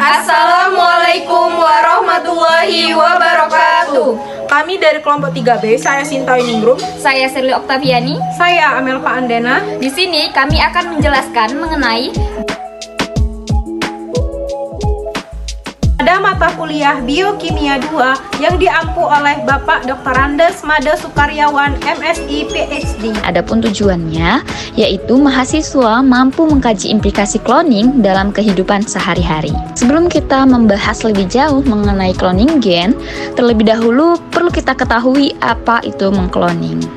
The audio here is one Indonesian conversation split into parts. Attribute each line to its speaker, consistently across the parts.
Speaker 1: Assalamualaikum warahmatullahi wabarakatuh.
Speaker 2: Kami dari kelompok 3B, saya Sinta Ningrum,
Speaker 3: Saya Sirli Oktaviani.
Speaker 2: saya Amelka Andena.
Speaker 3: Di sini kami akan menjelaskan mengenai
Speaker 2: Ada mata kuliah Biokimia 2 yang diampu oleh Bapak Dr. Andes Made Sukaryawan, MSI, PhD.
Speaker 4: Adapun tujuannya, yaitu mahasiswa mampu mengkaji implikasi cloning dalam kehidupan sehari-hari. Sebelum kita membahas lebih jauh mengenai cloning gen, terlebih dahulu perlu kita ketahui apa itu mengcloning.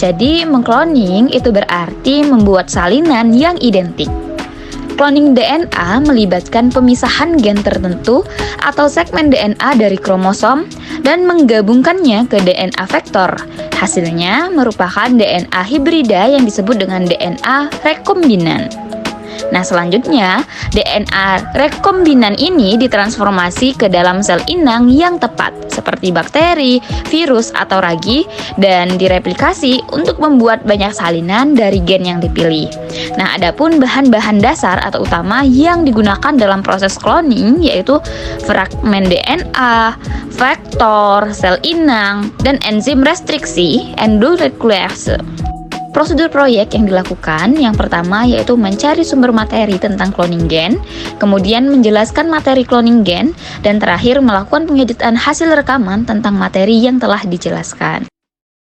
Speaker 4: Jadi, mengcloning itu berarti membuat salinan yang identik. Cloning DNA melibatkan pemisahan gen tertentu atau segmen DNA dari kromosom dan menggabungkannya ke DNA vektor. Hasilnya merupakan DNA hibrida yang disebut dengan DNA rekombinan. Nah, selanjutnya, DNA rekombinan ini ditransformasi ke dalam sel inang yang tepat, seperti bakteri, virus, atau ragi, dan direplikasi untuk membuat banyak salinan dari gen yang dipilih. Nah, adapun bahan-bahan dasar atau utama yang digunakan dalam proses cloning yaitu fragmen DNA, vektor, sel inang, dan enzim restriksi endonuklease. Prosedur proyek yang dilakukan yang pertama yaitu mencari sumber materi tentang cloning gen, kemudian menjelaskan materi cloning gen, dan terakhir melakukan pengeditan hasil rekaman tentang materi yang telah dijelaskan.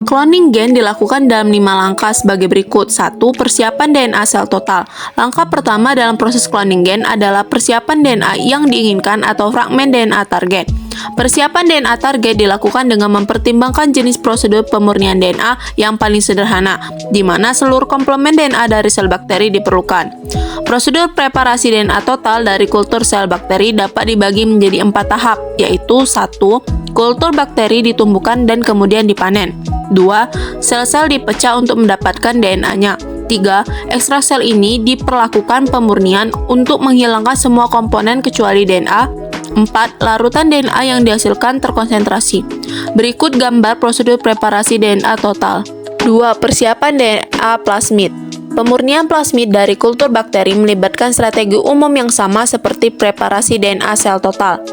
Speaker 5: Cloning gen dilakukan dalam 5 langkah sebagai berikut. 1. Persiapan DNA sel total. Langkah pertama dalam proses cloning gen adalah persiapan DNA yang diinginkan atau fragmen DNA target. Persiapan DNA target dilakukan dengan mempertimbangkan jenis prosedur pemurnian DNA yang paling sederhana, di mana seluruh komplemen DNA dari sel bakteri diperlukan. Prosedur preparasi DNA total dari kultur sel bakteri dapat dibagi menjadi 4 tahap, yaitu 1. Kultur bakteri ditumbuhkan dan kemudian dipanen. 2. Sel-sel dipecah untuk mendapatkan DNA-nya. 3. Ekstrak sel ini diperlakukan pemurnian untuk menghilangkan semua komponen kecuali DNA. 4. Larutan DNA yang dihasilkan terkonsentrasi. Berikut gambar prosedur preparasi DNA total. 2. Persiapan DNA plasmid. Pemurnian plasmid dari kultur bakteri melibatkan strategi umum yang sama seperti preparasi DNA sel total.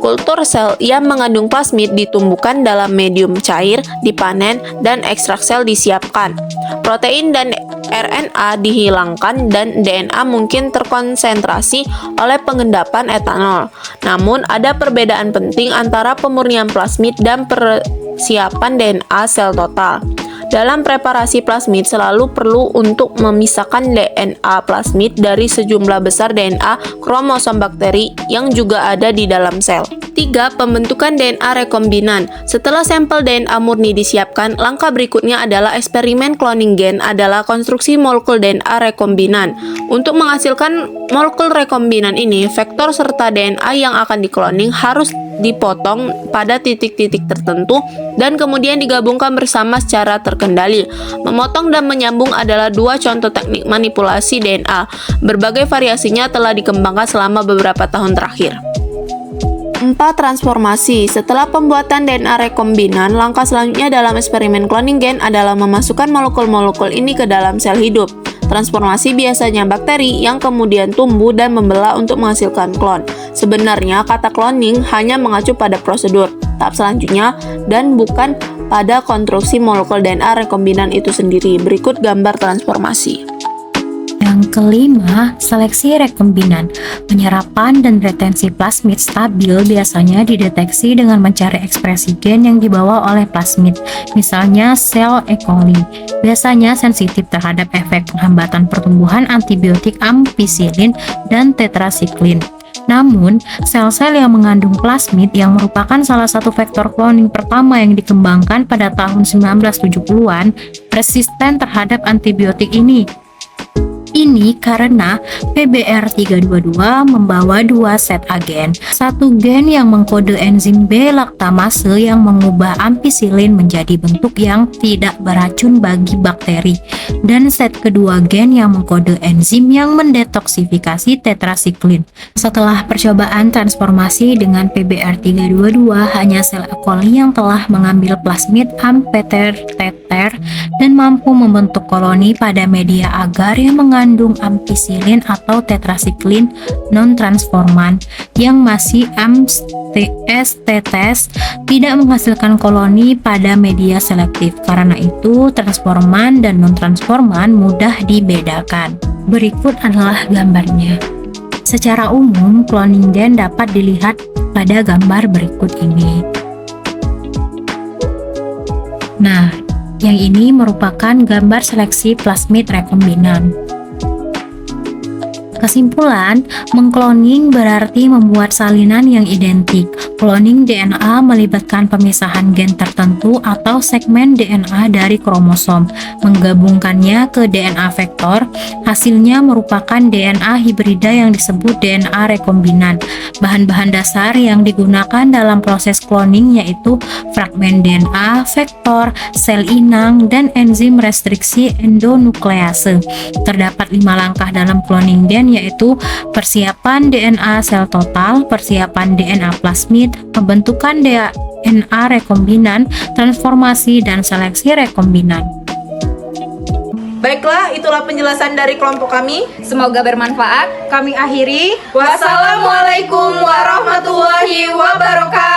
Speaker 5: Kultur sel yang mengandung plasmid ditumbuhkan dalam medium cair, dipanen, dan ekstrak sel disiapkan. Protein dan RNA dihilangkan dan DNA mungkin terkonsentrasi oleh pengendapan etanol. Namun, ada perbedaan penting antara pemurnian plasmid dan persiapan DNA sel total. Dalam preparasi plasmid selalu perlu untuk memisahkan DNA plasmid dari sejumlah besar DNA kromosom bakteri yang juga ada di dalam sel. 3. Pembentukan DNA rekombinan. Setelah sampel DNA murni disiapkan, langkah berikutnya adalah eksperimen cloning gen adalah konstruksi molekul DNA rekombinan. Untuk menghasilkan molekul rekombinan ini, vektor serta DNA yang akan dikloning harus dipotong pada titik-titik tertentu dan kemudian digabungkan bersama secara terkendali. Memotong dan menyambung adalah 2 contoh teknik manipulasi DNA. Berbagai variasinya telah dikembangkan selama beberapa tahun terakhir. 4. Transformasi. Setelah pembuatan DNA rekombinan, langkah selanjutnya dalam eksperimen cloning gen adalah memasukkan molekul-molekul ini ke dalam sel hidup. Transformasi biasanya bakteri yang kemudian tumbuh dan membelah untuk menghasilkan klon. Sebenarnya kata cloning hanya mengacu pada prosedur tahap selanjutnya dan bukan pada konstruksi molekul DNA rekombinan itu sendiri. Berikut gambar transformasi.
Speaker 6: Yang kelima, seleksi rekombinan. Penyerapan dan retensi plasmid stabil biasanya dideteksi dengan mencari ekspresi gen yang dibawa oleh plasmid, misalnya sel E. coli. Biasanya sensitif terhadap efek penghambatan pertumbuhan antibiotik ampicillin dan tetrasiklin. Namun, sel-sel yang mengandung plasmid yang merupakan salah satu vektor cloning pertama yang dikembangkan pada tahun 1970-an resisten terhadap antibiotik ini. Ini karena PBR322 membawa 2 set agen, satu gen yang mengkode enzim B-laktamase yang mengubah ampicillin menjadi bentuk yang tidak beracun bagi bakteri, dan set kedua gen yang mengkode enzim yang mendetoksifikasi tetrasiklin. Setelah percobaan transformasi dengan PBR322, hanya sel E. coli yang telah mengambil plasmid ampeter-teter dan mampu membentuk koloni pada media agar yang mengandung mengandung ampicillin atau tetrasiklin non-transforman yang masih STTs tidak menghasilkan koloni pada media selektif. Karena itu, transforman dan non-transforman mudah dibedakan. Berikut adalah gambarnya. Secara umum, cloning gen dapat dilihat pada gambar berikut ini. Nah, yang ini merupakan gambar seleksi plasmid rekombinan. Kesimpulan, mengkloning berarti membuat salinan yang identik. Cloning DNA melibatkan pemisahan gen tertentu atau segmen DNA dari kromosom, menggabungkannya ke DNA vektor. Hasilnya merupakan DNA hibrida yang disebut DNA rekombinan. Bahan-bahan dasar yang digunakan dalam proses cloning yaitu fragmen DNA, vektor, sel inang, dan enzim restriksi endonuklease. Terdapat 5 langkah dalam cloning gen, yaitu persiapan DNA sel total, persiapan DNA plasmid, pembentukan DNA rekombinan, transformasi, dan seleksi rekombinan.
Speaker 2: Baiklah, itulah penjelasan dari kelompok kami.
Speaker 3: Semoga bermanfaat.
Speaker 2: Kami akhiri.
Speaker 1: Wassalamualaikum warahmatullahi wabarakatuh.